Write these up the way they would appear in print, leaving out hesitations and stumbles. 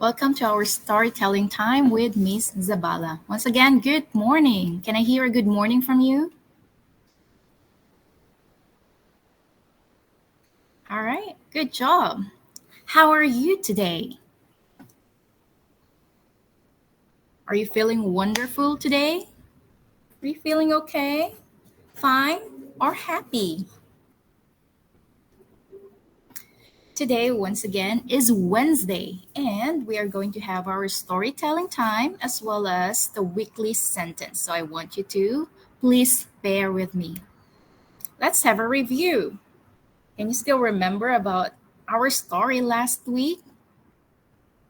Welcome to our storytelling time with Miss Zabala. Once again, good morning. Can I hear a good morning from you? All right, good job. How are you today? Are you feeling wonderful today? Are you feeling okay? Fine? Or happy? Today, once again, is Wednesday, and we are going to have our storytelling time as well as the weekly sentence. So I want you to please bear with me. Let's have a review. Can you still remember about our story last week?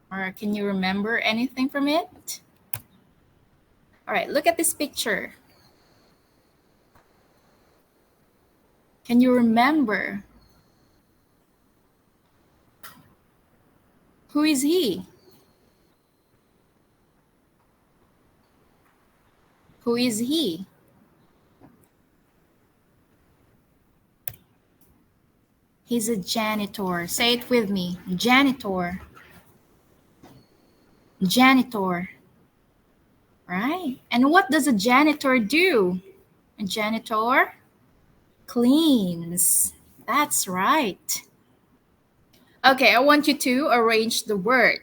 Or can you remember anything from it? All right, look at this picture. Can you remember? Who is he? Who is he? He's a janitor. Say it with me. Janitor. Janitor. Right? And what does a janitor do? A janitor cleans. That's right. Okay, I want you to arrange the word.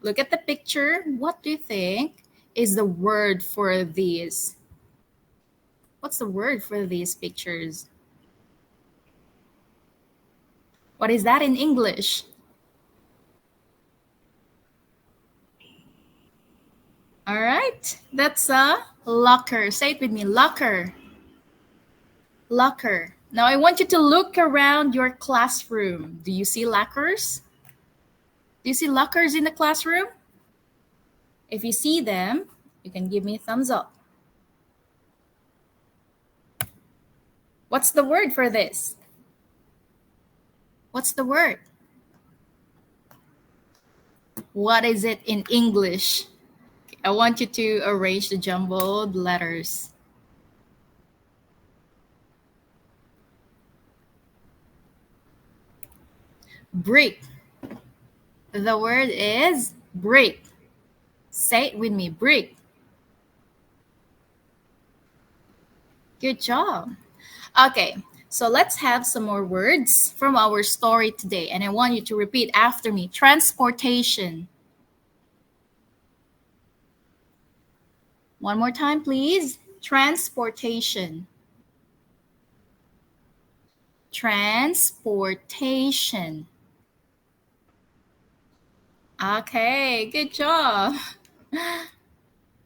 Look at the picture. What do you think is the word for these? What's the word for these pictures? What is that in English? All right, that's a locker. Say it with me, locker. Locker. Now I want you to look around your classroom. Do you see lockers? Do you see lockers in the classroom? If you see them, you can give me a thumbs up. What's the word for this? What's the word? What is it in English? I want you to arrange the jumbled letters. Brick. The word is brick. Say it with me, brick. Good job. Okay, so let's have some more words from our story today. And I want you to repeat after me. Transportation. One more time, please. Transportation. Transportation. Okay, good job.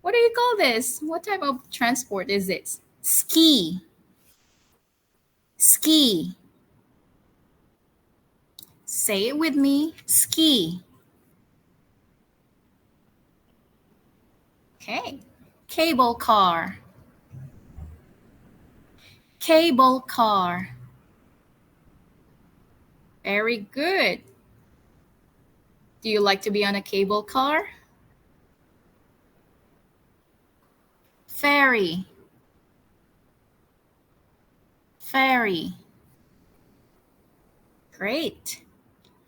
What do you call this? What type of transport is this? Ski. Ski. Say it with me. Ski. Okay. Cable car. Cable car. Very good. Do you like to be on a cable car? Ferry. Ferry. Great.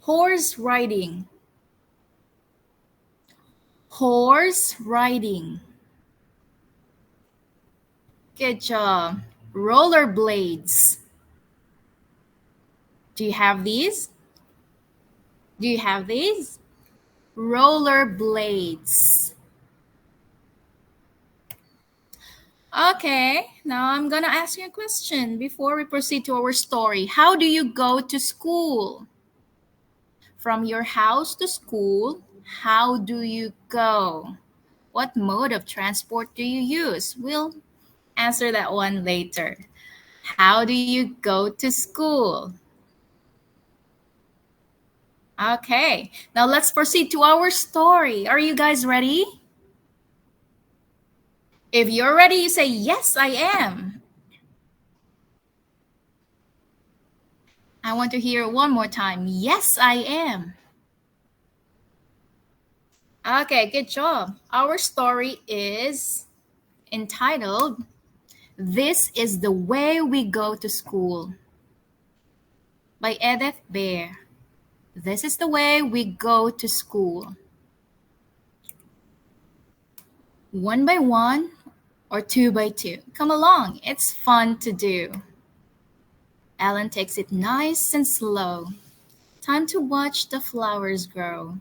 Horse riding. Horse riding. Good job. Rollerblades. Do you have these? Do you have these? Rollerblades. Okay, now I'm gonna ask you a question before we proceed to our story. How do you go to school? From your house to school, how do you go? What mode of transport do you use? We'll answer that one later. How do you go to school? Okay, now let's proceed to our story. Are you guys ready? If you're ready, you say, yes, I am. I want to hear one more time. Yes, I am. Okay, good job. Our story is entitled, This is the Way We Go to School, by Edith Baer. This is the way we go to school. One by one or two by two. Come along, it's fun to do. Ellen takes it nice and slow. Time to watch the flowers grow.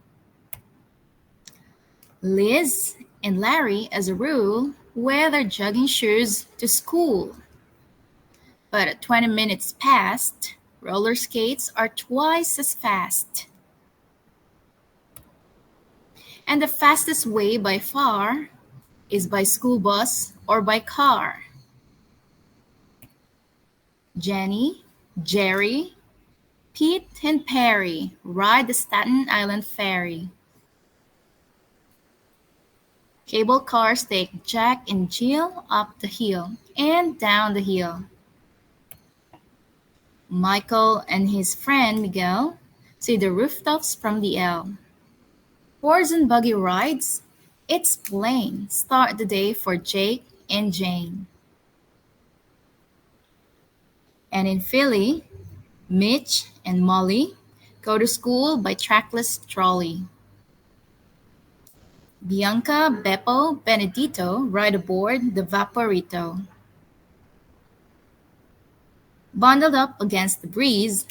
Liz and Larry, as a rule, wear their jogging shoes to school. But at 20 minutes past, roller skates are twice as fast. And the fastest way by far is by school bus or by car. Jenny, Jerry, Pete, and Perry ride the Staten Island Ferry. Cable cars take Jack and Jill up the hill and down the hill. Michael and his friend Miguel see the rooftops from the L. Horse and buggy rides, it's plain, start the day for Jake and Jane. And in Philly, Mitch and Molly go to school by trackless trolley. Bianca, Beppo, Benedito ride aboard the Vaporito. Bundled up against the breeze,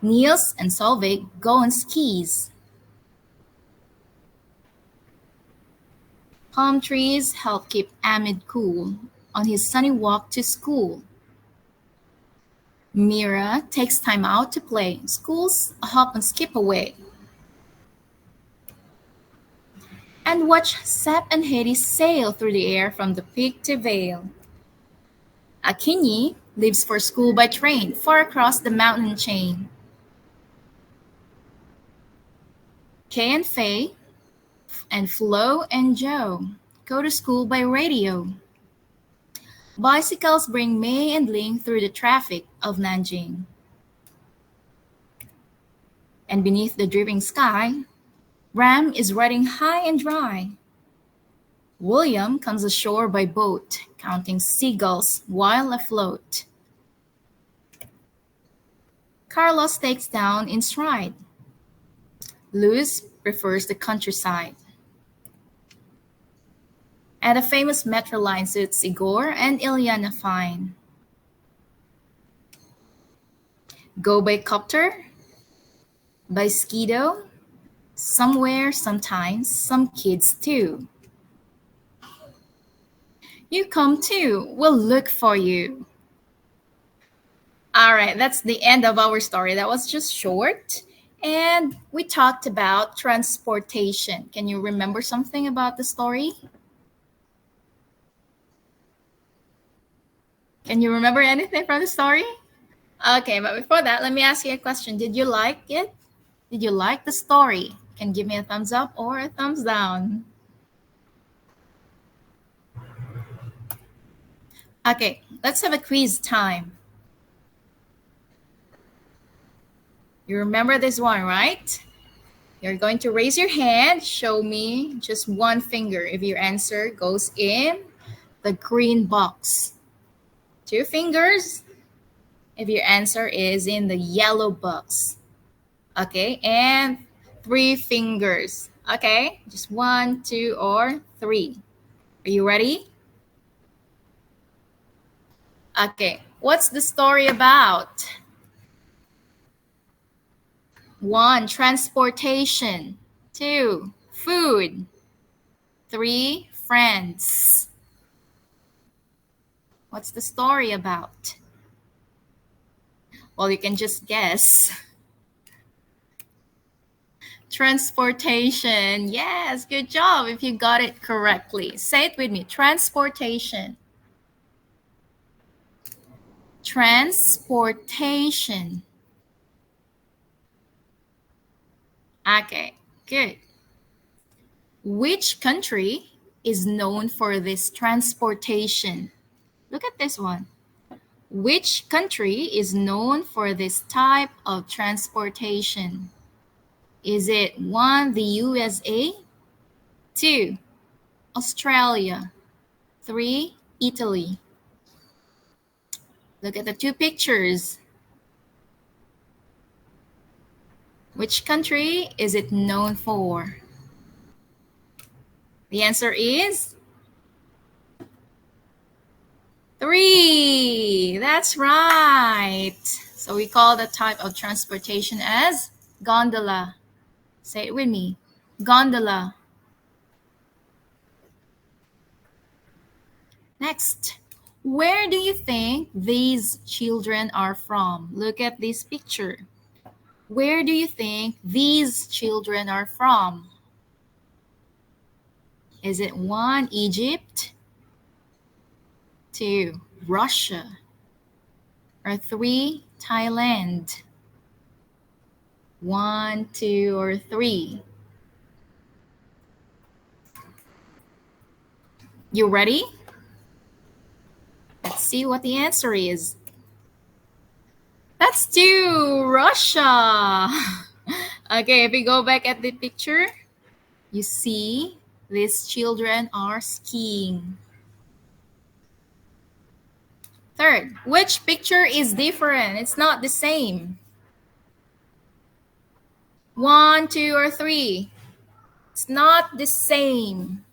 Niels and Solveig go on skis. Palm trees help keep Amid cool on his sunny walk to school. Mira takes time out to play. School's a hop and skip away. And watch Sep and Hades sail through the air from the peak to Vale. Akinyi leaves for school by train far across the mountain chain. Kay and Faye and Flo and Joe go to school by radio. Bicycles bring May and Ling through the traffic of Nanjing. And beneath the dripping sky, Ram is riding high and dry. William comes ashore by boat, counting seagulls while afloat. Carlos takes down in stride. Luz prefers the countryside. And the famous metro line suits Igor and Ilyana fine. Go by copter, by skido, somewhere, sometimes, some kids too. You come too, we'll look for you. All right, that's the end of our story. That was just short. And we talked about transportation. Can you remember something about the story? Can you remember anything from the story? Okay, but before that, let me ask you a question. Did you like it? Did you like the story? Can you give me a thumbs up or a thumbs down? Okay, let's have a quiz time. You remember this one, right? You're going to raise your hand, show me just one finger if your answer goes in the green box. 2 fingers if your answer is in the yellow box. Okay, and 3 fingers. Okay, just 1, 2, or 3. Are you ready? Okay, what's the story about? 1, transportation. 2, food. 3, friends. What's the story about? Well, you can just guess. Transportation. Yes, good job if you got it correctly. Say it with me. Transportation. Transportation. Okay, good. Which country is known for this transportation? Look at this one. Which country is known for this type of transportation? Is it 1, the USA? 2, Australia. 3, Italy. Look at the 2 pictures. Which country is it known for? The answer is 3. That's right. So we call the type of transportation as gondola. Say it with me. Gondola. Next. Where do you think these children are from? Look at this picture. Where do you think these children are from? Is it 1, Egypt, 2, Russia, or 3, Thailand? 1, 2, or 3? You ready? Let's see what the answer is. That's 2, Russia. Okay, if we go back at the picture, you see these children are skiing. Third, which picture is different? It's not the same. 1, 2, or 3? It's not the same.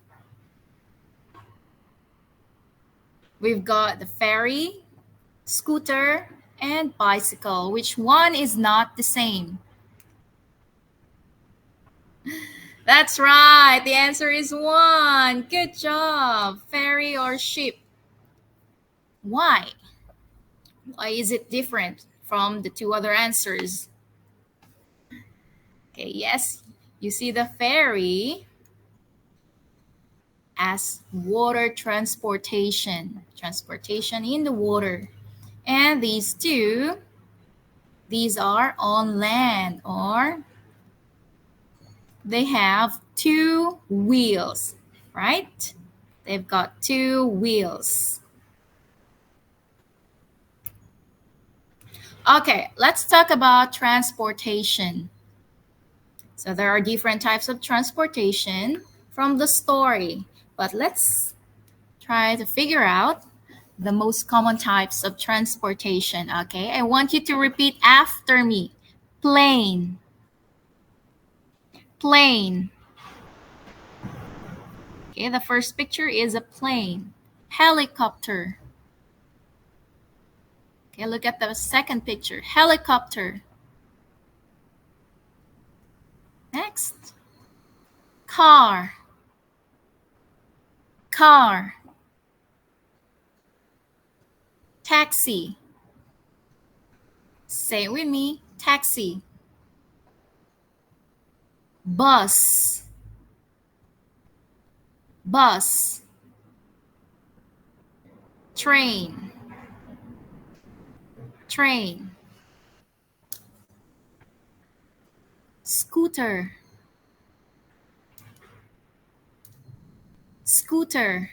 We've got the ferry, scooter, and bicycle. Which one is not the same? That's right. The answer is 1. Good job. Ferry or ship. Why? Why is it different from the 2 other answers? Okay, yes, you see the ferry as water transportation in the water. And these 2, these are on land, or they have 2 wheels, right? They've got 2 wheels. Okay, let's talk about transportation. So there are different types of transportation from the story, but let's try to figure out the most common types of transportation. Okay, I want you to repeat after me. Plane, plane. Okay, the first picture is a plane. Helicopter. Okay, look at the second picture. Helicopter. Next. Car. Car. Taxi. Say it with me. Taxi. Bus. Bus. Train. Train. Scooter. Scooter.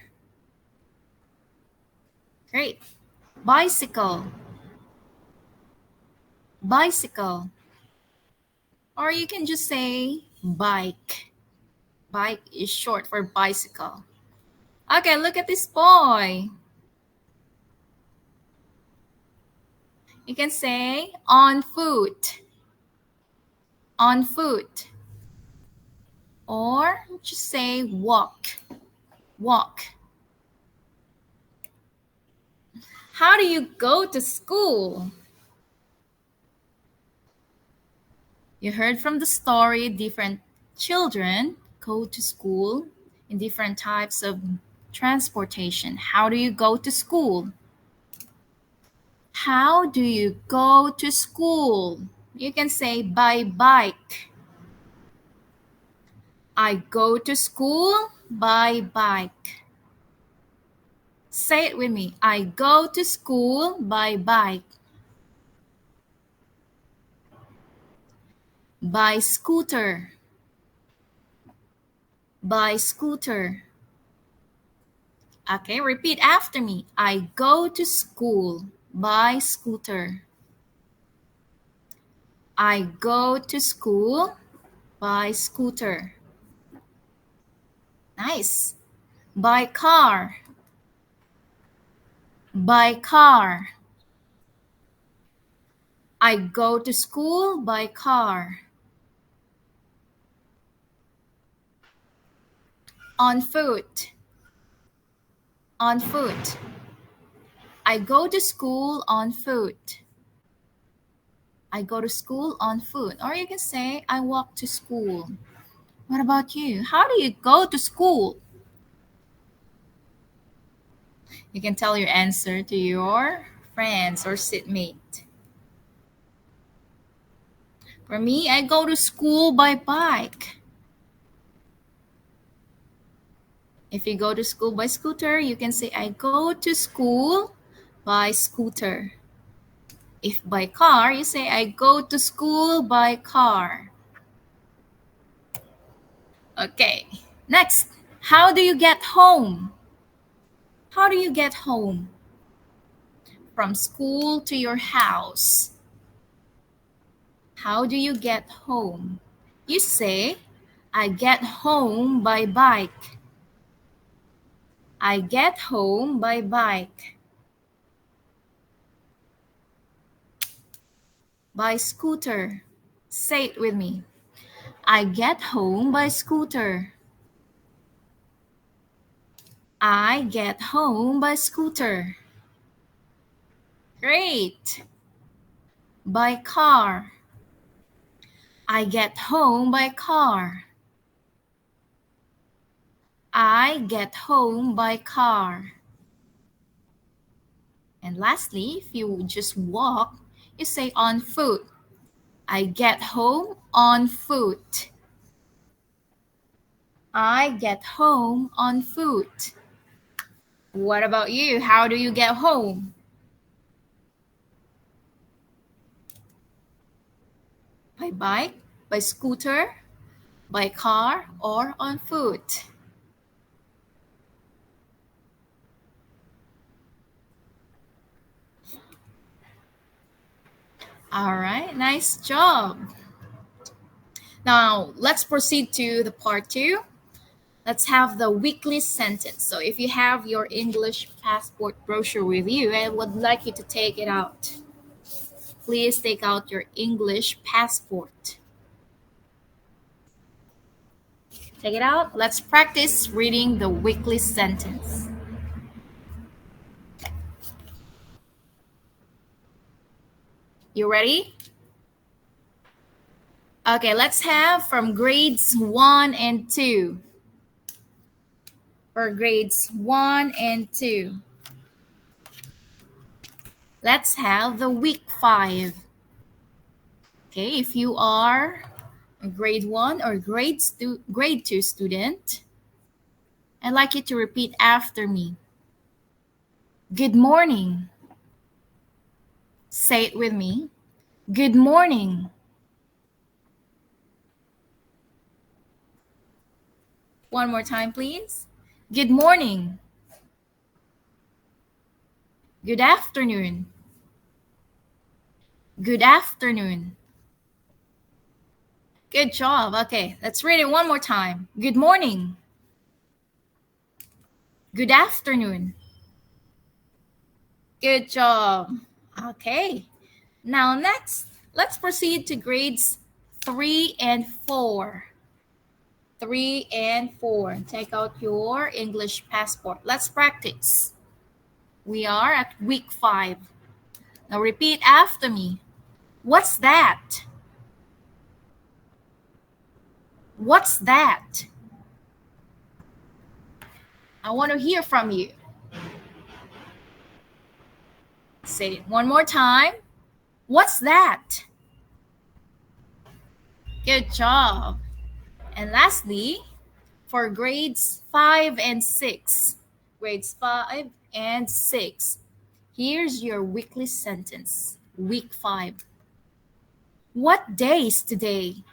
Great. Bicycle. Bicycle. Or you can just say bike. Bike is short for bicycle. Okay, look at this boy. You can say on foot. On foot. Or just say walk. Walk. How do you go to school? You heard from the story, different children go to school in different types of transportation. How do you go to school? How do you go to school? You can say by bike. I go to school by bike. Say it with me. I go to school by bike. By scooter. By scooter. Okay, repeat after me. I go to school by scooter. I go to school by scooter. Nice. By car. By car. I go to school by car. On foot. On foot. I go to school on foot. I go to school on foot. Or you can say, I walk to school. What about you? How do you go to school? You can tell your answer to your friends or seatmate. For me, I go to school by bike. If you go to school by scooter, you can say, I go to school by scooter. If by car, you say, I go to school by car. Okay, next. How do you get home? How do you get home? From school to your house. How do you get home? You say, I get home by bike. I get home by bike. By scooter. Say it with me. I get home by scooter. I get home by scooter. Great. By car. I get home by car. I get home by car. And lastly, if you just walk, you say on foot. I get home on foot. I get home on foot. What about you? How do you get home? By bike, by scooter, by car, or on foot? All right, nice job. Now, let's proceed to the part 2. Let's have the weekly sentence. So if you have your English passport brochure with you, I would like you to take it out. Please take out your English passport. Take it out. Let's practice reading the weekly sentence. You ready? Okay, let's have from grades 1 and 2. For grades 1 and 2. Let's have the week 5. Okay, if you are a grade 1 or grade 2 student, I'd like you to repeat after me. Good morning. Say it with me. Good morning. One more time, please. Good morning. Good afternoon. Good afternoon. Good job. Okay, let's read it one more time. Good morning. Good afternoon. Good job. Okay. Now next, let's proceed to grades 3 and 4. 3 and 4. Take out your English passport. Let's practice. We are at week 5. Now repeat after me. What's that? What's that? I want to hear from you. Say it one more time. What's that? Good job. And lastly, for grades 5 and 6. Grades 5 and 6. Here's your weekly sentence. Week 5. What day is today?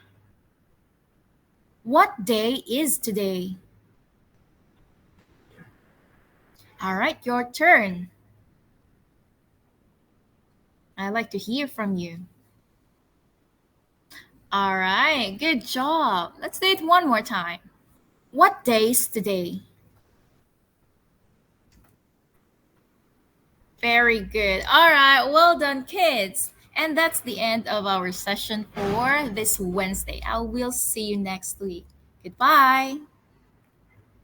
What day is today? All right, your turn. I'd like to hear from you. All right, good job. Let's do it one more time. What day is today? Very good. All right, well done, kids. And that's the end of our session for this Wednesday. I will see you next week. Goodbye.